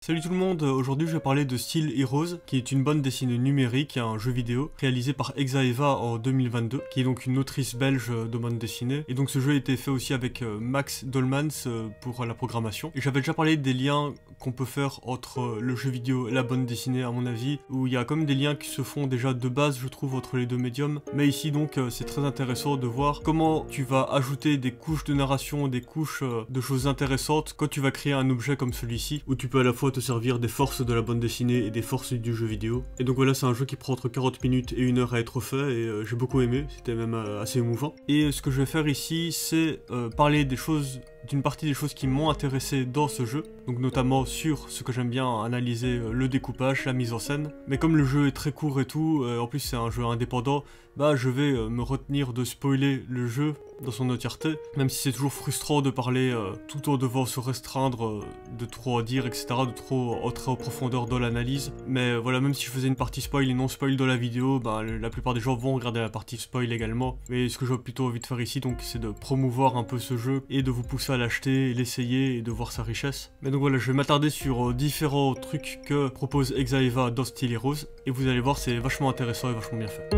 Salut tout le monde, aujourd'hui je vais parler de Steel Heroes, qui est une bande dessinée numérique et un jeu vidéo réalisé par Exaeva en 2022, qui est donc une autrice belge de bande dessinée. Et donc ce jeu a été fait aussi avec Max Dolmans pour la programmation. Et j'avais déjà parlé des liens qu'on peut faire entre le jeu vidéo et la bande dessinée à mon avis, où il y a quand même des liens qui se font déjà de base je trouve entre les deux médiums. Mais ici donc c'est très intéressant de voir comment tu vas ajouter des couches de narration, des couches de choses intéressantes quand tu vas créer un objet comme celui-ci, où tu peux à la fois te servir des forces de la bande dessinée et des forces du jeu vidéo. Et donc voilà, c'est un jeu qui prend entre 40 minutes et 1 heure à être fait et j'ai beaucoup aimé, c'était même assez émouvant. Et ce que je vais faire ici, c'est parler des choses, d'une partie des choses qui m'ont intéressé dans ce jeu, donc notamment sur ce que j'aime bien analyser, le découpage, la mise en scène. Mais comme le jeu est très court et tout, en plus c'est un jeu indépendant, bah je vais me retenir de spoiler le jeu dans son entièreté, même si c'est toujours frustrant de parler tout en devant se restreindre de trop à dire, etc., de trop entrer en profondeur dans l'analyse. Mais voilà, même si je faisais une partie spoil et non spoil dans la vidéo, bah la plupart des gens vont regarder la partie spoil également. Mais ce que j'ai plutôt envie de faire ici, donc, c'est de promouvoir un peu ce jeu et de vous pousser à l'acheter, l'essayer et de voir sa richesse. Mais donc voilà, je vais m'attarder sur différents trucs que propose Exaeva dans Steel Heroes, et vous allez voir, c'est vachement intéressant et vachement bien fait.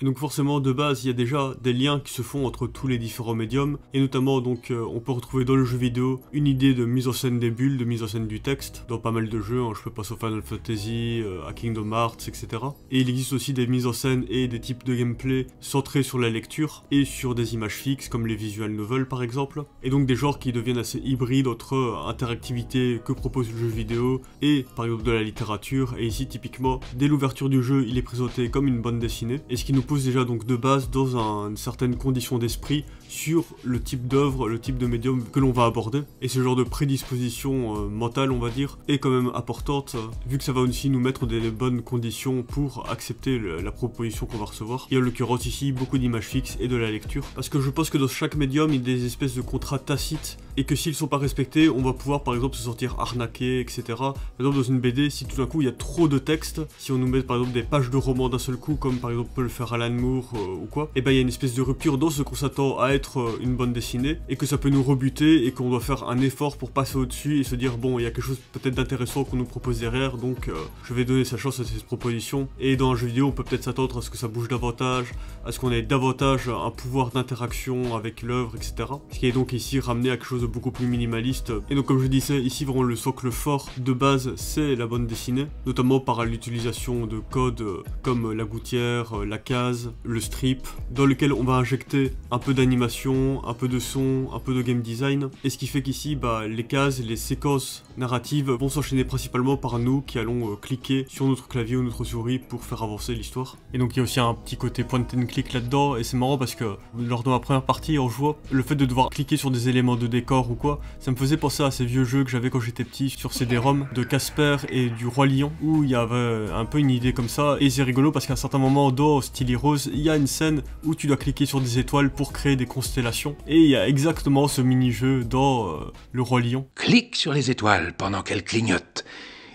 Et donc forcément de base il y a déjà des liens qui se font entre tous les différents médiums, et notamment donc on peut retrouver dans le jeu vidéo une idée de mise en scène des bulles, de mise en scène du texte, dans pas mal de jeux, hein, je peux passer au Final Fantasy, à Kingdom Hearts, etc. Et il existe aussi des mises en scène et des types de gameplay centrés sur la lecture et sur des images fixes comme les visual novels par exemple, et donc des genres qui deviennent assez hybrides entre interactivité que propose le jeu vidéo et par exemple de la littérature. Et ici typiquement dès l'ouverture du jeu il est présenté comme une bande dessinée, et ce qui nous pousse déjà donc de base dans une certaine condition d'esprit sur le type d'œuvre, le type de médium que l'on va aborder. Et ce genre de prédisposition mentale, on va dire, est quand même importante, vu que ça va aussi nous mettre des bonnes conditions pour accepter la proposition qu'on va recevoir. Et en l'occurrence ici, beaucoup d'images fixes et de la lecture. Parce que je pense que dans chaque médium, il y a des espèces de contrats tacites, et que s'ils sont pas respectés, on va pouvoir par exemple se sentir arnaqué, etc. Par exemple dans une BD, si tout d'un coup il y a trop de texte, si on nous met par exemple des pages de romans d'un seul coup, comme par exemple peut le faire Alan Moore ou quoi, et ben il y a une espèce de rupture dans ce qu'on s'attend à être une bande dessinée, et que ça peut nous rebuter, et qu'on doit faire un effort pour passer au-dessus et se dire bon, il y a quelque chose peut-être d'intéressant qu'on nous propose derrière, donc je vais donner sa chance à cette proposition. Et dans un jeu vidéo, on peut peut-être s'attendre à ce que ça bouge davantage, à ce qu'on ait davantage un pouvoir d'interaction avec l'œuvre, etc. Ce qui est donc ici ramené à quelque chose de beaucoup plus minimaliste. Et donc comme je disais, ici vraiment le socle fort de base, c'est la bande dessinée, notamment par l'utilisation de codes comme la gouttière, la case, le strip, dans lequel on va injecter un peu d'animation, un peu de son, un peu de game design, et ce qui fait qu'ici, bah, les cases, les séquences narratives vont s'enchaîner principalement par nous qui allons cliquer sur notre clavier ou notre souris pour faire avancer l'histoire. Et donc il y a aussi un petit côté point and click là-dedans, et c'est marrant parce que lors de ma première partie en jouant, le fait de devoir cliquer sur des éléments de décor ou quoi, ça me faisait penser à ces vieux jeux que j'avais quand j'étais petit sur CD-ROM de Casper et du Roi Lion, où il y avait un peu une idée comme ça, et c'est rigolo parce qu'à un certain moment dans Steel Heroes, il y a une scène où tu dois cliquer sur des étoiles pour créer des constellations, et il y a exactement ce mini-jeu dans le Roi Lion. Clique sur les étoiles pendant qu'elles clignotent,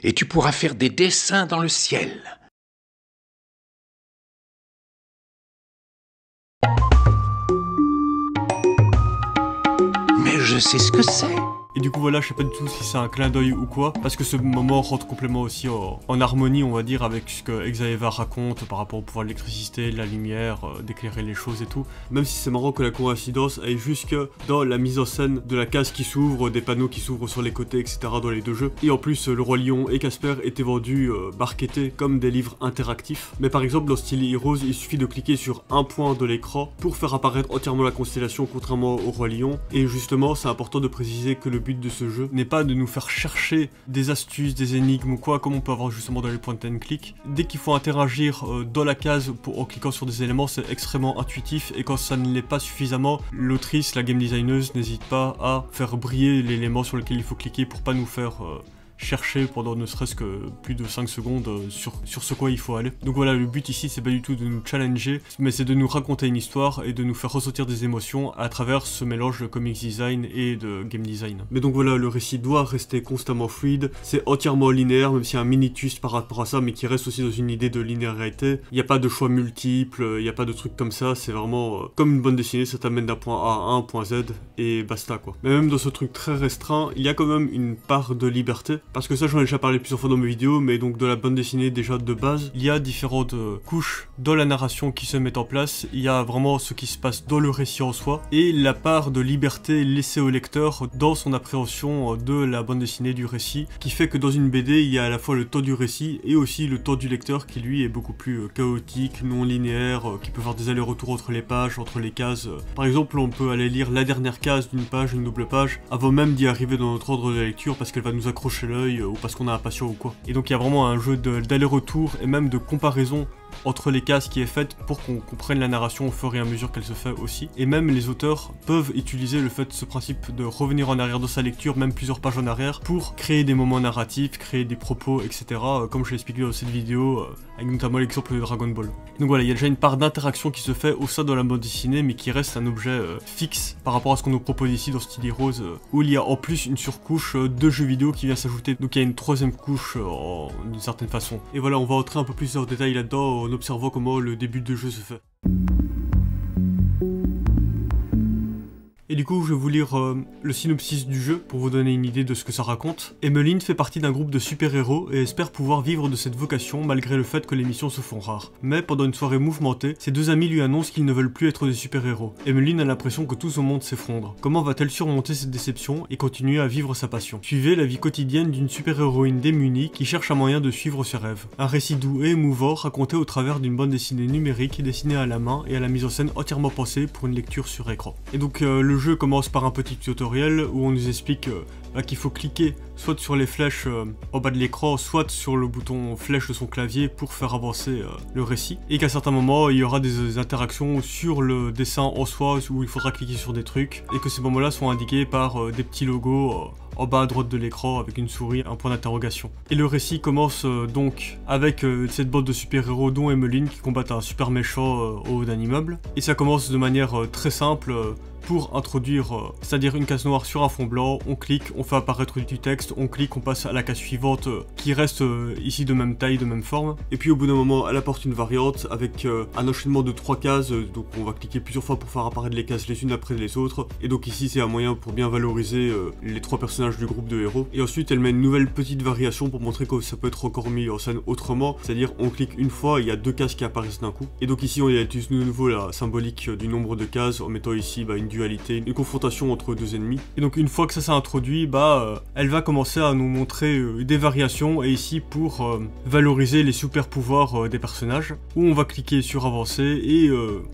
et tu pourras faire des dessins dans le ciel. Mais je sais ce que c'est. Et du coup voilà, je sais pas du tout si c'est un clin d'œil ou quoi, parce que ce moment rentre complètement aussi en harmonie, on va dire, avec ce que Exaeva raconte par rapport au pouvoir de l'électricité, de la lumière, d'éclairer les choses et tout. Même si c'est marrant que la coïncidence aille jusque dans la mise en scène de la case qui s'ouvre, des panneaux qui s'ouvrent sur les côtés, etc. dans les deux jeux. Et en plus, le Roi Lion et Casper étaient vendus, marketés comme des livres interactifs. Mais par exemple, dans Steel Heroes, il suffit de cliquer sur un point de l'écran pour faire apparaître entièrement la constellation, contrairement au Roi Lion. Et justement, c'est important de préciser que le but de ce jeu n'est pas de nous faire chercher des astuces, des énigmes ou quoi, comme on peut avoir justement dans les point and click. Dès qu'il faut interagir dans la case en cliquant sur des éléments, c'est extrêmement intuitif, et quand ça ne l'est pas suffisamment, l'autrice, la game designeuse, n'hésite pas à faire briller l'élément sur lequel il faut cliquer pour pas nous faire chercher pendant ne serait-ce que plus de 5 secondes sur ce quoi il faut aller. Donc voilà, le but ici c'est pas du tout de nous challenger, mais c'est de nous raconter une histoire et de nous faire ressentir des émotions à travers ce mélange de comics design et de game design. Mais donc voilà, le récit doit rester constamment fluide, c'est entièrement linéaire, même s'il y a un mini twist par rapport à ça, mais qui reste aussi dans une idée de linéarité. Il n'y a pas de choix multiples, il n'y a pas de trucs comme ça, c'est vraiment comme une bande dessinée, ça t'amène d'un point A à un point Z et basta quoi. Mais même dans ce truc très restreint, il y a quand même une part de liberté, parce que ça j'en ai déjà parlé plusieurs fois dans mes vidéos, mais donc de la bande dessinée déjà de base, il y a différentes couches dans la narration qui se mettent en place, il y a vraiment ce qui se passe dans le récit en soi, et la part de liberté laissée au lecteur dans son appréhension de la bande dessinée du récit, qui fait que dans une BD, il y a à la fois le temps du récit et aussi le temps du lecteur qui lui est beaucoup plus chaotique, non linéaire, qui peut faire des allers-retours entre les pages, entre les cases. Par exemple, on peut aller lire la dernière case d'une page, une double page, avant même d'y arriver dans notre ordre de lecture parce qu'elle va nous accrocher l'œil ou parce qu'on a impatient ou quoi. Et donc il y a vraiment un jeu d'aller-retour et même de comparaison entre les cases qui est faite pour qu'on comprenne la narration au fur et à mesure qu'elle se fait aussi. Et même les auteurs peuvent utiliser ce principe de revenir en arrière dans sa lecture, même plusieurs pages en arrière, pour créer des moments narratifs, créer des propos, etc. Comme je l'ai expliqué dans cette vidéo, avec notamment l'exemple de Dragon Ball. Donc voilà, il y a déjà une part d'interaction qui se fait au sein de la bande dessinée, mais qui reste un objet fixe par rapport à ce qu'on nous propose ici dans Steely Rose, où il y a en plus une surcouche de jeux vidéo qui vient s'ajouter. Donc il y a une troisième couche d'une certaine façon. Et voilà, on va entrer un peu plus en détail là-dedans en observant comment le début de jeu se fait. Et du coup, je vais vous lire le synopsis du jeu pour vous donner une idée de ce que ça raconte. Emmeline fait partie d'un groupe de super-héros et espère pouvoir vivre de cette vocation malgré le fait que les missions se font rares. Mais pendant une soirée mouvementée, ses deux amis lui annoncent qu'ils ne veulent plus être des super-héros. Emmeline a l'impression que tout son monde s'effondre. Comment va-t-elle surmonter cette déception et continuer à vivre sa passion? Suivez la vie quotidienne d'une super-héroïne démunie qui cherche un moyen de suivre ses rêves. Un récit doux et émouvant raconté au travers d'une bande dessinée numérique dessinée à la main et à la mise en scène entièrement pensée pour une lecture sur écran. Et donc le jeu commence par un petit tutoriel où on nous explique qu'il faut cliquer soit sur les flèches en bas de l'écran, soit sur le bouton flèche de son clavier pour faire avancer le récit, et qu'à certains moments il y aura des interactions sur le dessin en soi où il faudra cliquer sur des trucs, et que ces moments là sont indiqués par des petits logos en bas à droite de l'écran avec une souris, un point d'interrogation. Et le récit commence donc avec cette bande de super-héros dont Emmeline qui combattent un super méchant au haut d'un immeuble, et ça commence de manière très simple pour introduire, c'est-à-dire une case noire sur un fond blanc, on clique, on fait apparaître du texte, on clique, on passe à la case suivante qui reste ici de même taille, de même forme, et puis au bout d'un moment elle apporte une variante avec un enchaînement de 3 cases, donc on va cliquer plusieurs fois pour faire apparaître les cases les unes après les autres, et donc ici c'est un moyen pour bien valoriser les 3 personnages du groupe de héros, et ensuite elle met une nouvelle petite variation pour montrer que ça peut être encore mis en scène autrement, c'est-à-dire on clique une fois, il y a 2 cases qui apparaissent d'un coup, et donc ici on utilise de nouveau la symbolique du nombre de cases en mettant ici une dualité, une confrontation entre 2 ennemis. Et donc une fois que ça s'est introduit, elle va commencer à nous montrer des variations, et ici pour valoriser les super pouvoirs des personnages, où on va cliquer sur avancer et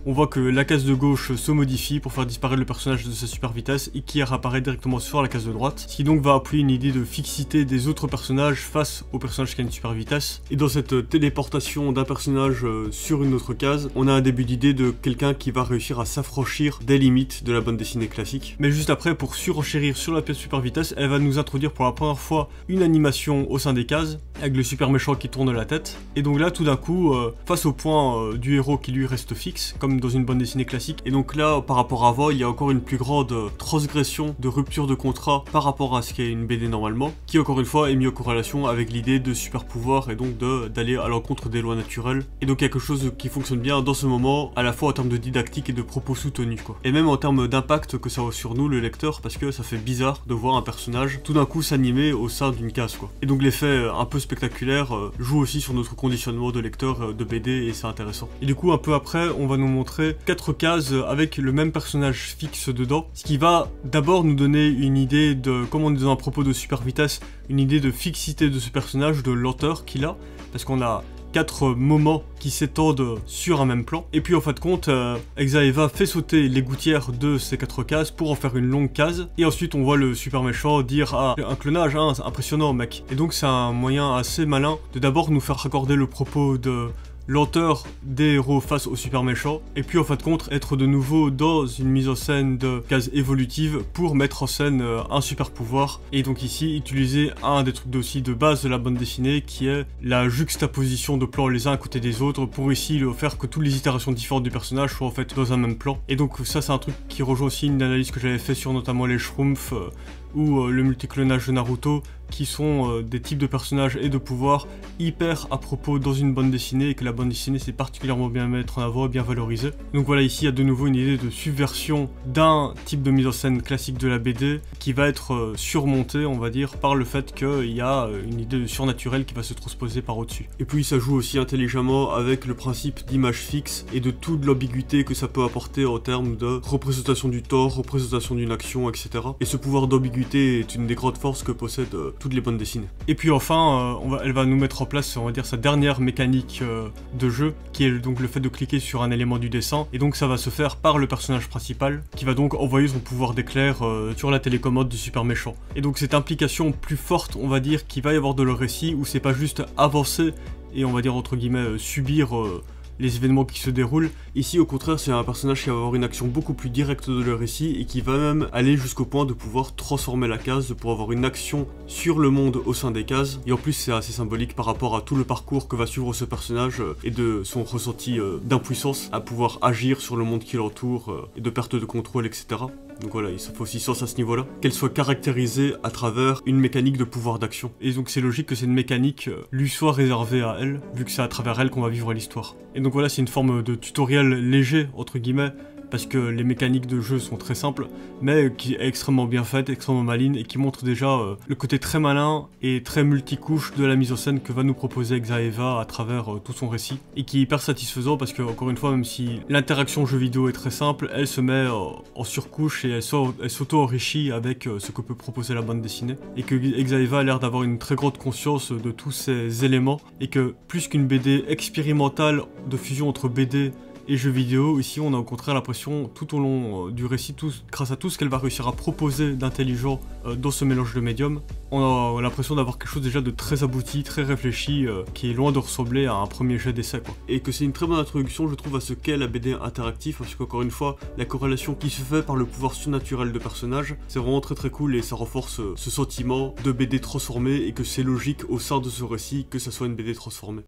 on voit que la case de gauche se modifie pour faire disparaître le personnage de sa super vitesse et qui réapparaît directement sur la case de droite, ce qui donc va appuyer une idée de fixité des autres personnages face au personnage qui a une super vitesse. Et dans cette téléportation d'un personnage sur une autre case, on a un début d'idée de quelqu'un qui va réussir à s'affranchir des limites de la bande dessinée classique. Mais juste après, pour surenchérir sur la pièce super vitesse, elle va nous introduire pour la première fois une animation au sein des cases, avec le super méchant qui tourne la tête. Et donc là, tout d'un coup, face au point du héros qui lui reste fixe, comme dans une bande dessinée classique, et donc là, par rapport à avant, il y a encore une plus grande transgression de rupture de contrat par rapport à ce qu'est une BD normalement, qui encore une fois est mis en corrélation avec l'idée de super pouvoir et donc d'aller à l'encontre des lois naturelles. Et donc quelque chose qui fonctionne bien dans ce moment, à la fois en termes de didactique et de propos soutenus quoi. Et même en termes d'impact que ça a sur nous, le lecteur, parce que ça fait bizarre de voir un personnage tout d'un coup s'animer au sein d'une case quoi. Et donc l'effet un peu spectaculaire joue aussi sur notre conditionnement de lecteur de BD et c'est intéressant. Et du coup un peu après on va nous montrer 4 cases avec le même personnage fixe dedans, ce qui va d'abord nous donner une idée de, comme on est dans un propos de super vitesse, une idée de fixité de ce personnage, de lenteur qu'il a, parce qu'on a 4 moments qui s'étendent sur un même plan. Et puis en fin de compte, Xaeva fait sauter les gouttières de ces 4 cases pour en faire une longue case. Et ensuite on voit le super méchant dire « Ah, un clonage, hein, c'est impressionnant mec ». Et donc c'est un moyen assez malin de d'abord nous faire raccorder le propos de lenteur des héros face aux super méchants, et puis en fin de compte être de nouveau dans une mise en scène de cases évolutives pour mettre en scène un super pouvoir, et donc ici utiliser un des trucs aussi de base de la bande dessinée qui est la juxtaposition de plans les uns à côté des autres pour ici faire que toutes les itérations différentes du personnage soient en fait dans un même plan. Et donc ça c'est un truc qui rejoint aussi une analyse que j'avais fait sur notamment les Schtroumpfs ou le multiclonage de Naruto, qui sont des types de personnages et de pouvoirs hyper à propos dans une bande dessinée, et que la bande dessinée c'est particulièrement bien mettre en avant et bien valoriser. Donc voilà, ici il y a de nouveau une idée de subversion d'un type de mise en scène classique de la BD qui va être surmontée, on va dire, par le fait qu'il y a une idée de surnaturel qui va se transposer par au-dessus. Et puis ça joue aussi intelligemment avec le principe d'image fixe et de toute l'ambiguïté que ça peut apporter en termes de représentation du tort, représentation d'une action, etc. Et ce pouvoir d'ambiguïté est une des grandes forces que possèdent toutes les bandes dessinées. Et puis enfin, elle va nous mettre en place, on va dire, sa dernière mécanique de jeu, qui est donc le fait de cliquer sur un élément du dessin, et donc ça va se faire par le personnage principal, qui va donc envoyer son pouvoir d'éclair sur la télécommande du super méchant. Et donc cette implication plus forte, on va dire, qu'il va y avoir de le récit, où c'est pas juste avancer, et on va dire entre guillemets subir les événements qui se déroulent. Ici au contraire c'est un personnage qui va avoir une action beaucoup plus directe de le récit et qui va même aller jusqu'au point de pouvoir transformer la case, de pouvoir avoir une action sur le monde au sein des cases. Et en plus c'est assez symbolique par rapport à tout le parcours que va suivre ce personnage et de son ressenti d'impuissance à pouvoir agir sur le monde qui l'entoure et de perte de contrôle, etc. Donc voilà, il faut aussi sens à ce niveau-là, qu'elle soit caractérisée à travers une mécanique de pouvoir d'action. Et donc c'est logique que cette mécanique lui soit réservée à elle, vu que c'est à travers elle qu'on va vivre l'histoire. Et donc voilà, c'est une forme de tutoriel léger, entre guillemets, parce que les mécaniques de jeu sont très simples, mais qui est extrêmement bien faite, extrêmement maligne, et qui montre déjà le côté très malin et très multicouche de la mise en scène que va nous proposer Xaeva à travers tout son récit, et qui est hyper satisfaisant parce que, encore une fois, même si l'interaction jeu vidéo est très simple, elle se met en surcouche et elle s'auto-enrichit avec ce que peut proposer la bande dessinée, et que Xaeva a l'air d'avoir une très grande conscience de tous ces éléments, et que plus qu'une BD expérimentale de fusion entre BD et jeux vidéo, ici on a au contraire l'impression tout au long du récit, grâce à tout ce qu'elle va réussir à proposer d'intelligent dans ce mélange de médiums, on a l'impression d'avoir quelque chose déjà de très abouti, très réfléchi, qui est loin de ressembler à un premier jet d'essai, quoi. Et que c'est une très bonne introduction je trouve à ce qu'est la BD interactive, parce qu'encore une fois, la corrélation qui se fait par le pouvoir surnaturel de personnages, c'est vraiment très très cool et ça renforce ce sentiment de BD transformée et que c'est logique au sein de ce récit que ça soit une BD transformée.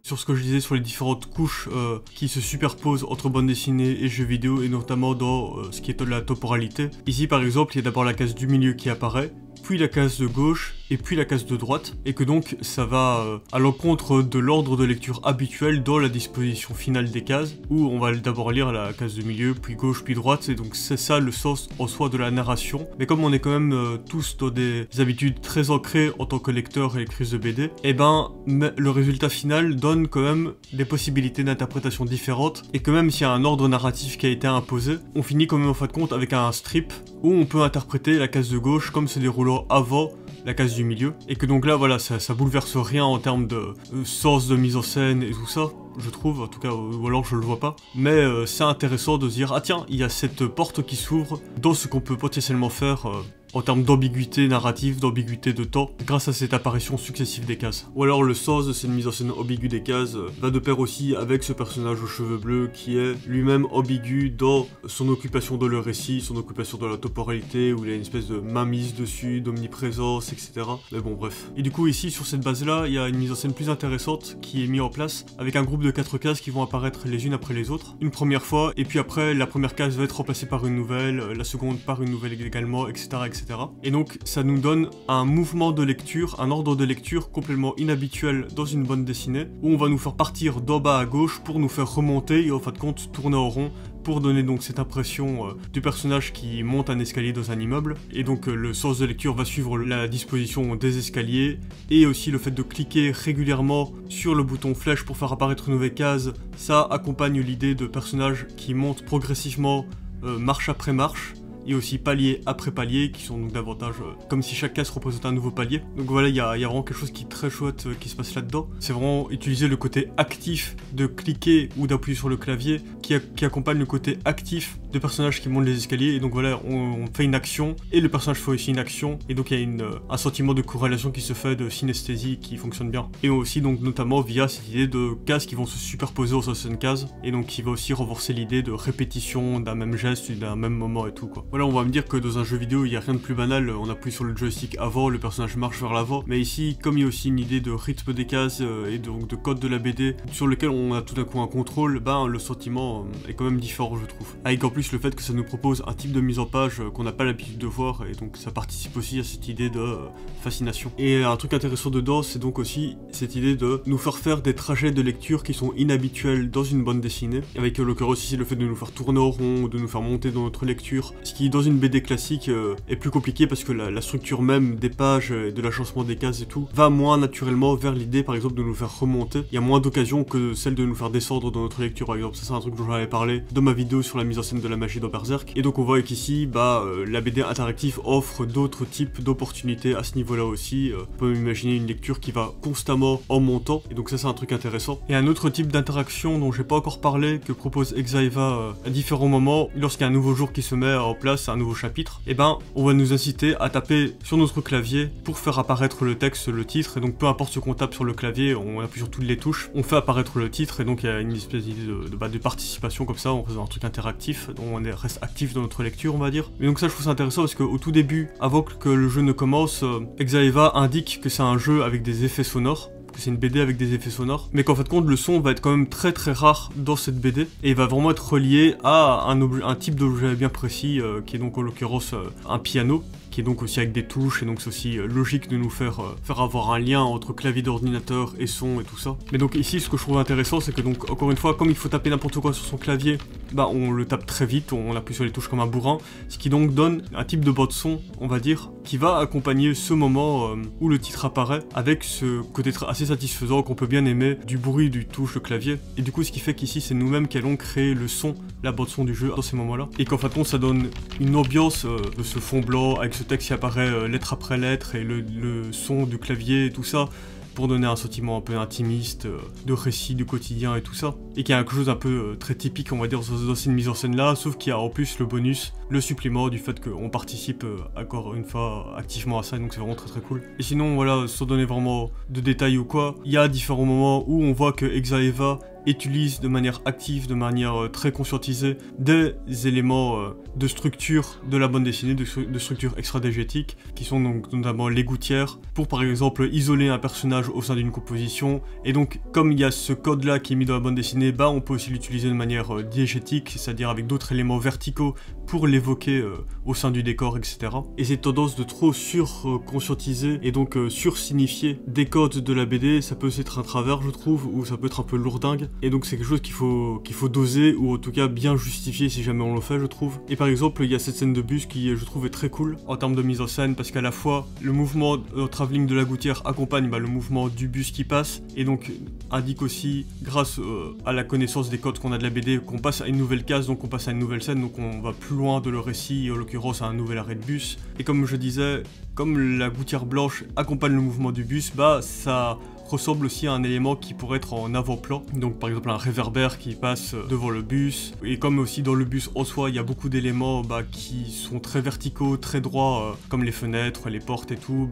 Sur ce que je disais sur les différentes couches qui se superposent entre bande dessinée et jeux vidéo, et notamment dans ce qui est de la temporalité. Ici par exemple il y a d'abord la case du milieu qui apparaît, puis la case de gauche, et puis la case de droite, et que donc ça va à l'encontre de l'ordre de lecture habituel dans la disposition finale des cases, où on va d'abord lire la case de milieu, puis gauche, puis droite, et donc c'est ça le sens en soi de la narration. Mais comme on est quand même tous dans des habitudes très ancrées en tant que lecteurs et lectrices de BD, et ben le résultat final donne quand même des possibilités d'interprétation différentes, et que même s'il y a un ordre narratif qui a été imposé, on finit quand même en fin de compte avec un strip où on peut interpréter la case de gauche comme se déroulant avant la case du milieu, et que donc là voilà, ça bouleverse rien en termes de sens de mise en scène et tout ça, je trouve, en tout cas, ou alors je le vois pas, mais c'est intéressant de se dire, ah tiens, il y a cette porte qui s'ouvre dans ce qu'on peut potentiellement faire en termes d'ambiguïté narrative, d'ambiguïté de temps, grâce à cette apparition successive des cases. Ou alors le sens de cette mise en scène ambiguë des cases va de pair aussi avec ce personnage aux cheveux bleus qui est lui-même ambigu dans son occupation de le récit, son occupation de la temporalité, où il y a une espèce de mainmise dessus, d'omniprésence, etc. Mais bon, bref. Et du coup ici, sur cette base-là, il y a une mise en scène plus intéressante qui est mise en place, avec un groupe de 4 cases qui vont apparaître les unes après les autres, une première fois, et puis après, la première case va être remplacée par une nouvelle, la seconde par une nouvelle également, etc., etc. Et donc ça nous donne un mouvement de lecture, un ordre de lecture complètement inhabituel dans une bande dessinée, où on va nous faire partir d'en bas à gauche pour nous faire remonter et en fin de compte tourner en rond, pour donner donc cette impression du personnage qui monte un escalier dans un immeuble. Et donc le sens de lecture va suivre la disposition des escaliers, et aussi le fait de cliquer régulièrement sur le bouton flèche pour faire apparaître une nouvelle case. Ça accompagne l'idée de personnages qui montent progressivement marche après marche, Il y a aussi palier après palier qui sont donc davantage comme si chaque case représentait un nouveau palier. Donc voilà, il y a vraiment quelque chose qui est très chouette qui se passe là-dedans. C'est vraiment utiliser le côté actif de cliquer ou d'appuyer sur le clavier qui accompagne le côté actif de personnages qui montent les escaliers. Et donc voilà, on fait une action et le personnage fait aussi une action. Et donc il y a un sentiment de corrélation qui se fait, de synesthésie qui fonctionne bien. Et aussi donc notamment via cette idée de cases qui vont se superposer aux anciennes cases. Et donc qui va aussi renforcer l'idée de répétition d'un même geste, d'un même moment et tout quoi. Voilà, on va me dire que dans un jeu vidéo il n'y a rien de plus banal, on appuie sur le joystick avant, le personnage marche vers l'avant. Mais ici, comme il y a aussi une idée de rythme des cases et donc de code de la BD sur lequel on a tout d'un coup un contrôle, ben le sentiment est quand même différent je trouve. Avec en plus le fait que ça nous propose un type de mise en page qu'on n'a pas l'habitude de voir et donc ça participe aussi à cette idée de fascination. Et un truc intéressant dedans, c'est donc aussi cette idée de nous faire des trajets de lecture qui sont inhabituels dans une bande dessinée, avec en l'occurrence ici le fait de nous faire tourner au rond, de nous faire monter dans notre lecture, ce qui dans une BD classique est plus compliqué parce que la structure même des pages et de l'agencement des cases et tout va moins naturellement vers l'idée par exemple de nous faire remonter. Il y a moins d'occasions que celle de nous faire descendre dans notre lecture par exemple. Ça c'est un truc dont j'avais parlé dans ma vidéo sur la mise en scène de la magie dans Berserk. Et donc on voit qu'ici la BD interactive offre d'autres types d'opportunités à ce niveau là aussi. On peut imaginer une lecture qui va constamment en montant et donc ça c'est un truc intéressant. Et un autre type d'interaction dont j'ai pas encore parlé que propose Xaeva à différents moments lorsqu'il y a un nouveau jour qui se met en place, un nouveau chapitre, et ben on va nous inciter à taper sur notre clavier pour faire apparaître le texte, le titre, et donc peu importe ce qu'on tape sur le clavier, on appuie sur toutes les touches, on fait apparaître le titre et donc il y a une espèce d'idée de participation comme ça, on faisant un truc interactif, donc on reste actif dans notre lecture on va dire. Et donc ça je trouve ça intéressant parce qu'au tout début, avant que le jeu ne commence, Xaeva indique que c'est un jeu avec des effets sonores, que c'est une BD avec des effets sonores, mais qu'en fait compte le son va être quand même très très rare dans cette BD et il va vraiment être relié à un type d'objet bien précis qui est donc en l'occurrence un piano, qui est donc aussi avec des touches, et donc c'est aussi logique de nous faire avoir un lien entre clavier d'ordinateur et son et tout ça. Mais donc ici, ce que je trouve intéressant, c'est que donc, encore une fois, comme il faut taper n'importe quoi sur son clavier, bah on le tape très vite, on appuie sur les touches comme un bourrin, ce qui donc donne un type de bande son, on va dire, qui va accompagner ce moment où le titre apparaît, avec ce côté assez satisfaisant qu'on peut bien aimer du bruit du touche, le clavier, et du coup ce qui fait qu'ici c'est nous-mêmes qui allons créer le son, la bande son du jeu dans ces moments-là, et qu'en fait ça donne une ambiance de ce fond blanc avec ce texte qui apparaît lettre après lettre et le son du clavier et tout ça pour donner un sentiment un peu intimiste de récit du quotidien et tout ça, et qui a quelque chose un peu très typique on va dire dans cette mise en scène là, sauf qu'il y a en plus le bonus, le supplément du fait qu'on participe encore une fois activement à ça, donc c'est vraiment très très cool. Et sinon voilà, sans donner vraiment de détails ou quoi, il y a différents moments où on voit que Xaeva utilise de manière active, de manière très conscientisée, des éléments de structure de la bande dessinée, de structure extra-dégétique, qui sont donc notamment les gouttières, pour par exemple isoler un personnage au sein d'une composition, et donc comme il y a ce code là qui est mis dans la bande dessinée, bah on peut aussi l'utiliser de manière diégétique, c'est-à-dire avec d'autres éléments verticaux pour l'évoquer au sein du décor, etc. Et cette tendance de trop sur-conscientiser et donc sur-signifier des codes de la BD, ça peut aussi être un travers je trouve, ou ça peut être un peu lourdingue. Et donc c'est quelque chose qu'il faut doser, ou en tout cas bien justifier si jamais on le fait je trouve. Et par exemple il y a cette scène de bus qui je trouve est très cool en termes de mise en scène, parce qu'à la fois le mouvement travelling de la gouttière accompagne le mouvement du bus qui passe, et donc indique aussi grâce à la connaissance des codes qu'on a de la BD qu'on passe à une nouvelle case, donc on passe à une nouvelle scène, donc on va plus loin de le récit, en l'occurrence à un nouvel arrêt de bus. Et comme je disais, comme la gouttière blanche accompagne le mouvement du bus, bah ça ressemble aussi à un élément qui pourrait être en avant-plan, donc par exemple un réverbère qui passe devant le bus, et comme aussi dans le bus en soi il y a beaucoup d'éléments qui sont très verticaux, très droits, comme les fenêtres, les portes et tout,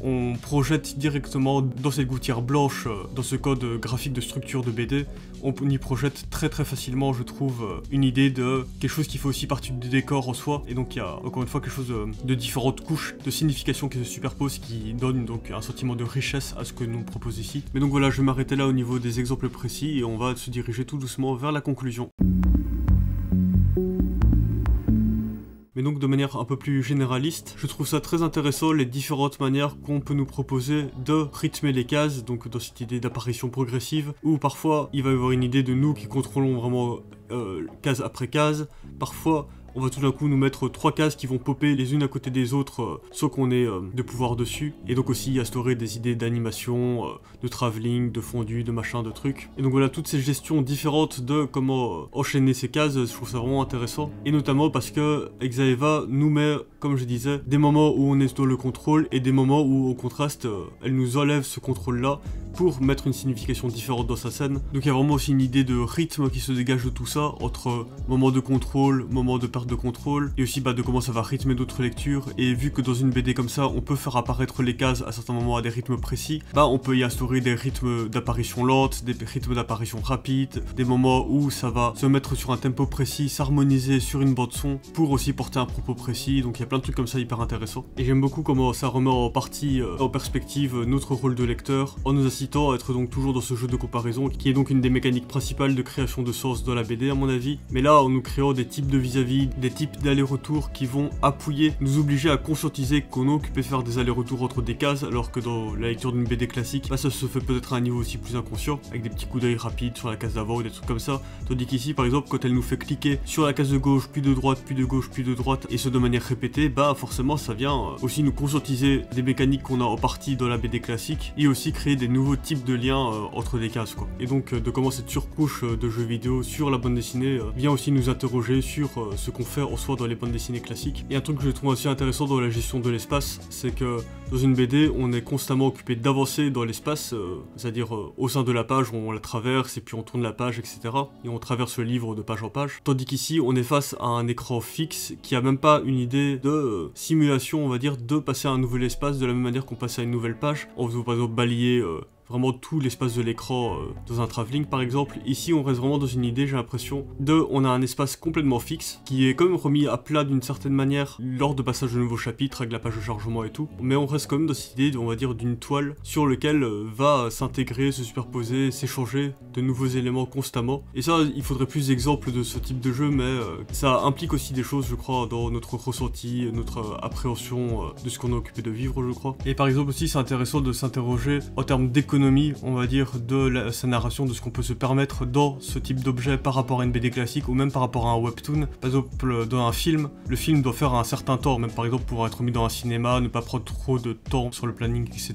on projette directement dans cette gouttière blanche, dans ce code graphique de structure de BD, on y projette très très facilement je trouve une idée de quelque chose qui fait aussi partie du décor en soi, et donc il y a encore une fois quelque chose de différentes couches de signification qui se superposent, qui donne donc un sentiment de richesse à ce que nous propose ici. Mais donc voilà, je vais m'arrêter là au niveau des exemples précis et on va se diriger tout doucement vers la conclusion. Mais donc de manière un peu plus généraliste, je trouve ça très intéressant les différentes manières qu'on peut nous proposer de rythmer les cases, donc dans cette idée d'apparition progressive, où parfois il va y avoir une idée de nous qui contrôlons vraiment case après case, parfois on va tout d'un coup nous mettre 3 cases qui vont popper les unes à côté des autres sans qu'on ait de pouvoir dessus. Et donc aussi instaurer des idées d'animation, de travelling, de fondu, de machin, de trucs. Et donc voilà, toutes ces gestions différentes de comment enchaîner ces cases, je trouve ça vraiment intéressant. Et notamment parce que Xaeva nous met, comme je disais, des moments où on est dans le contrôle et des moments où au contraste, elle nous enlève ce contrôle-là pour mettre une signification différente dans sa scène. Donc il y a vraiment aussi une idée de rythme qui se dégage de tout ça, entre moments de contrôle, moments de perte de contrôle, et aussi de comment ça va rythmer d'autres lectures. Et vu que dans une BD comme ça, on peut faire apparaître les cases à certains moments à des rythmes précis, on peut y instaurer des rythmes d'apparition lente, des rythmes d'apparition rapide, des moments où ça va se mettre sur un tempo précis, s'harmoniser sur une bande son pour aussi porter un propos précis. Donc il y a plein de trucs comme ça hyper intéressants. Et j'aime beaucoup comment ça remet en partie en perspective notre rôle de lecteur, en nous incitant à être donc toujours dans ce jeu de comparaison, qui est donc une des mécaniques principales de création de sens dans la BD à mon avis. Mais là, en nous créant des types de vis-à-vis, des types d'allers-retours qui vont appuyer, nous obliger à conscientiser qu'on est occupé de faire des allers-retours entre des cases, alors que dans la lecture d'une BD classique, ça se fait peut-être à un niveau aussi plus inconscient, avec des petits coups d'œil rapides sur la case d'avant ou des trucs comme ça. Tandis qu'ici, par exemple, quand elle nous fait cliquer sur la case de gauche, puis de droite, puis de gauche, puis de droite, et ce de manière répétée, forcément ça vient aussi nous conscientiser des mécaniques qu'on a en partie dans la BD classique, et aussi créer des nouveaux types de liens entre des cases, quoi. Et donc de comment cette surcouche de jeux vidéo sur la bande dessinée vient aussi nous interroger sur ce qu'on fait en soi dans les bandes dessinées classiques. Et un truc que je trouve aussi intéressant dans la gestion de l'espace, c'est que dans une BD, on est constamment occupé d'avancer dans l'espace, c'est-à-dire au sein de la page, on la traverse et puis on tourne la page, etc. Et on traverse le livre de page en page. Tandis qu'ici, on est face à un écran fixe qui a même pas une idée de simulation, on va dire, de passer à un nouvel espace de la même manière qu'on passe à une nouvelle page, en faisant par exemple balayer vraiment tout l'espace de l'écran dans un travelling par exemple. Ici on reste vraiment dans une idée, j'ai l'impression, on a un espace complètement fixe qui est quand même remis à plat d'une certaine manière lors de passage de nouveaux chapitres avec la page de chargement et tout, mais on reste quand même dans cette idée, on va dire, d'une toile sur laquelle va s'intégrer, se superposer, s'échanger de nouveaux éléments constamment. Et ça, il faudrait plus d'exemples de ce type de jeu, mais ça implique aussi des choses, je crois, dans notre ressenti, notre appréhension de ce qu'on est occupé de vivre, je crois. Et par exemple aussi, c'est intéressant de s'interroger en termes d'économie, on va dire, de sa narration, de ce qu'on peut se permettre dans ce type d'objet par rapport à une BD classique ou même par rapport à un webtoon. Par exemple, dans un film, le film doit faire un certain temps, même par exemple pour être mis dans un cinéma, ne pas prendre trop de temps sur le planning, etc.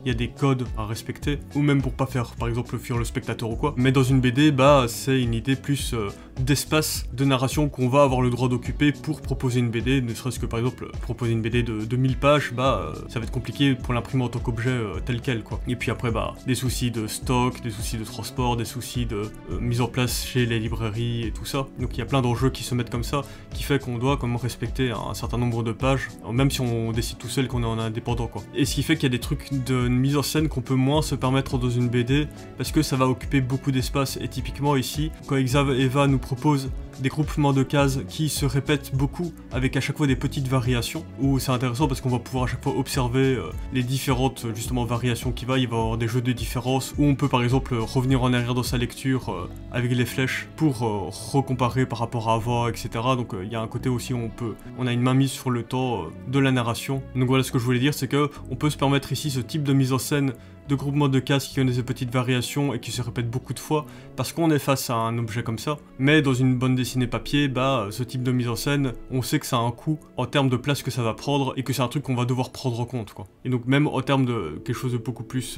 Il y a des codes à respecter, ou même pour pas faire, par exemple, fuir le spectateur ou quoi. Mais dans une BD, c'est une idée plus d'espace de narration qu'on va avoir le droit d'occuper pour proposer une BD, ne serait-ce que par exemple proposer une BD de 1000 pages, ça va être compliqué pour l'imprimer en tant qu'objet tel quel, quoi. Et puis après, des soucis de stock, des soucis de transport, des soucis de mise en place chez les librairies et tout ça. Donc il y a plein d'enjeux qui se mettent comme ça, qui fait qu'on doit quand même respecter un certain nombre de pages, même si on décide tout seul qu'on est en indépendant, quoi. Et ce qui fait qu'il y a des trucs de mise en scène qu'on peut moins se permettre dans une BD, parce que ça va occuper beaucoup d'espace. Et typiquement ici, quand Xaeva nous propose des groupements de cases qui se répètent beaucoup, avec à chaque fois des petites variations, où c'est intéressant parce qu'on va pouvoir à chaque fois observer les différentes justement variations qu'il va y avoir des jeux de différence, où on peut par exemple revenir en arrière dans sa lecture avec les flèches pour recomparer par rapport à avant, etc. Donc il y a un côté aussi où on a une mainmise sur le temps de la narration. Donc voilà, ce que je voulais dire, c'est que on peut se permettre ici ce type de mise en scène de groupements de cases qui ont des petites variations et qui se répètent beaucoup de fois, parce qu'on est face à un objet comme ça. Mais dans une bande dessinée papier, ce type de mise en scène, on sait que ça a un coût en termes de place que ça va prendre, et que c'est un truc qu'on va devoir prendre en compte, quoi. Et donc même en termes de quelque chose de beaucoup plus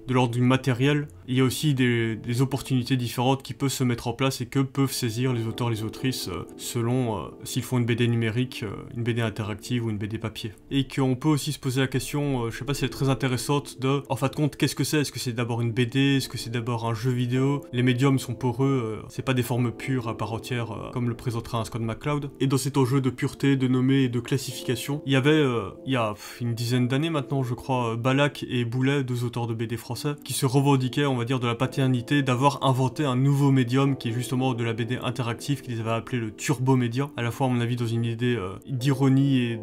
de l'ordre du matériel, il y a aussi des opportunités différentes qui peuvent se mettre en place et que peuvent saisir les auteurs, les autrices selon s'ils font une BD numérique, une BD interactive ou une BD papier. Et qu'on peut aussi se poser la question, je sais pas si elle est très intéressante, en fin de compte, qu'est-ce que c'est? Est-ce que c'est d'abord une BD? Est-ce que c'est d'abord un jeu vidéo? Les médiums sont poreux, c'est pas des formes pures à part entière comme le présenterait un Scott McCloud. Et dans cet enjeu de pureté, de nommé et de classification, il y avait, il y a une dizaine d'années maintenant, je crois, Balak et Boulet, deux auteurs de BD français, qui se revendiquaient, on va dire, de la paternité d'avoir inventé un nouveau médium qui est justement de la BD interactive, qu'ils avaient appelé le turbo-média, à la fois à mon avis dans une idée d'ironie et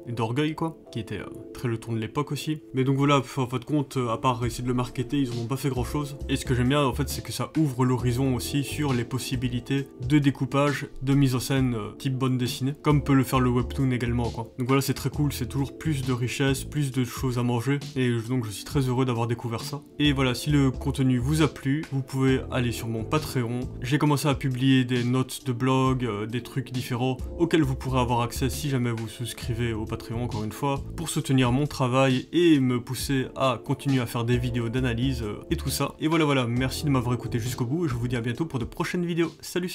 d'orgueil, quoi, qui était très le ton de l'époque aussi. Mais donc voilà, en fin de compte, à part essayer de le marketer, ils en ont pas fait grand chose. Et ce que j'aime bien en fait, c'est que ça ouvre l'horizon aussi sur les possibilités de découpage, de mise en scène type bande dessinée, comme peut le faire le webtoon également, quoi. Donc voilà, c'est très cool, c'est toujours plus de richesse, plus de choses à manger, et donc je suis très heureux d'avoir découvert ça. Et voilà, si le concept contenu vous a plu, vous pouvez aller sur mon Patreon. J'ai commencé à publier des notes de blog, des trucs différents auxquels vous pourrez avoir accès si jamais vous souscrivez au Patreon encore une fois, pour soutenir mon travail et me pousser à continuer à faire des vidéos d'analyse et tout ça. Et voilà, merci de m'avoir écouté jusqu'au bout et je vous dis à bientôt pour de prochaines vidéos. Salut!